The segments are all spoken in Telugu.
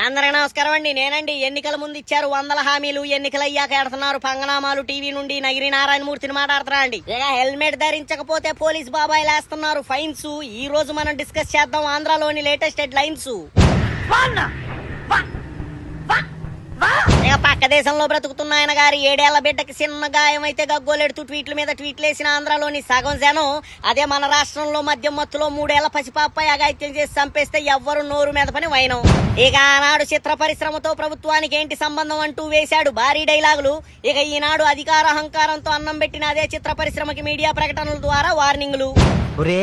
అందరికీ నమస్కారం అండి. నేనండి. ఎన్నికల ముందు ఇచ్చారు 100 హామీలు, ఎన్నికలు అయ్యాక ఎడుతున్నారు పంగనామాలు. టీవీ నుండి నగిరి నారాయణమూర్తిని మాట్లాడుతున్నా అండి. ఇక హెల్మెట్ ధరించకపోతే పోలీస్ బాబాయ్ లేస్తున్నారు ఫైన్స్. ఈ రోజు మనం డిస్కస్ చేద్దాం ఆంధ్రాలోని లేటెస్ట్ హెడ్ లైన్స్. ఇక పక్క దేశంలో బ్రతుకుతున్న ఆయన గారి 7 ఏళ్ల బిడ్డకి చిన్న గాయం అయితే గగ్గోలెడుతూ ట్వీట్ల మీద ట్వీట్లేసిన ఆంధ్రాలోని సగం జనం అదే మన రాష్ట్రంలో మద్యం మత్తులో 3 ఏళ్ల పసిపాపై అఘాయిత్యం చేసి చంపేస్తే ఎవ్వరు నోరు మీద పని వైనం. ఇక ఆనాడు చిత్ర పరిశ్రమతో ప్రభుత్వానికి ఏంటి సంబంధం అంటూ వేశాడు భారీ డైలాగులు. ఇక ఈనాడు అధికార అహంకారంతో అన్నం పెట్టిన అదే చిత్ర పరిశ్రమకి మీడియా ప్రకటనల ద్వారా వార్నింగ్లు. ఒరే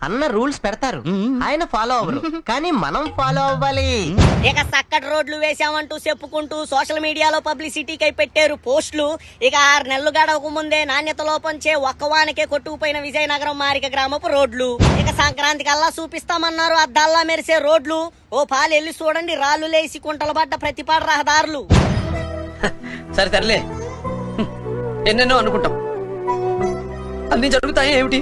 అన్న రూల్స్ పెడతారు, ఆయన ఫాలో అవ్వరు, కానీ మనం ఫాలో అవ్వాలి. ఇక చక్కటి రోడ్లు వేశామంటూ చెప్పుకుంటూ సోషల్ మీడియాలో పబ్లిసిటీకై పెట్టారు పోస్టులు. ఇక 6 నెలలు గడవక ముందే నాణ్యత లోపంచే ఒక్కవానికే కొట్టుకుపోయిన విజయనగరం మారిక గ్రామపు రోడ్లు. ఇక సంక్రాంతి కల్లా చూపిస్తామన్నారు అద్దాల్లా మెరిసే రోడ్లు. ఓ పాలు వెళ్ళి చూడండి, రాళ్లు లేసి కుంటలు పడ్డ ప్రతిపాడు రహదారులు. సరే తరలే, ఎన్నెన్నో అనుకుంటాం, అన్ని జరుగుతాయి ఏమిటి?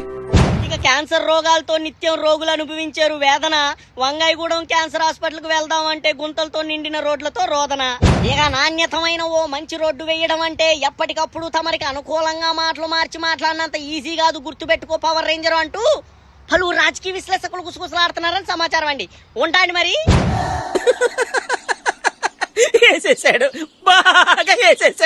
ఇక క్యాన్సర్ రోగాలతో నిత్యం రోగులు అనుభవించారు వేదన. వంగాయగూడెం క్యాన్సర్ హాస్పిటల్ కు వెళ్దామంటే గుంతలతో నిండిన రోడ్లతో రోదన. ఇక నాణ్యతమైన ఓ మంచి రోడ్డు వేయడం అంటే ఎప్పటికప్పుడు తమరికి అనుకూలంగా మాటలు మార్చి మాట్లాడినంత ఈజీ కాదు, గుర్తుపెట్టుకో పవర్ రేంజర్ అంటూ పలువురు రాజకీయ విశ్లేషకులు గుసగుసలాడుతున్నారని సమాచారం అండి. ఉంటాండి మరి. వేసేసాడు, బాగా వేసేసాడు.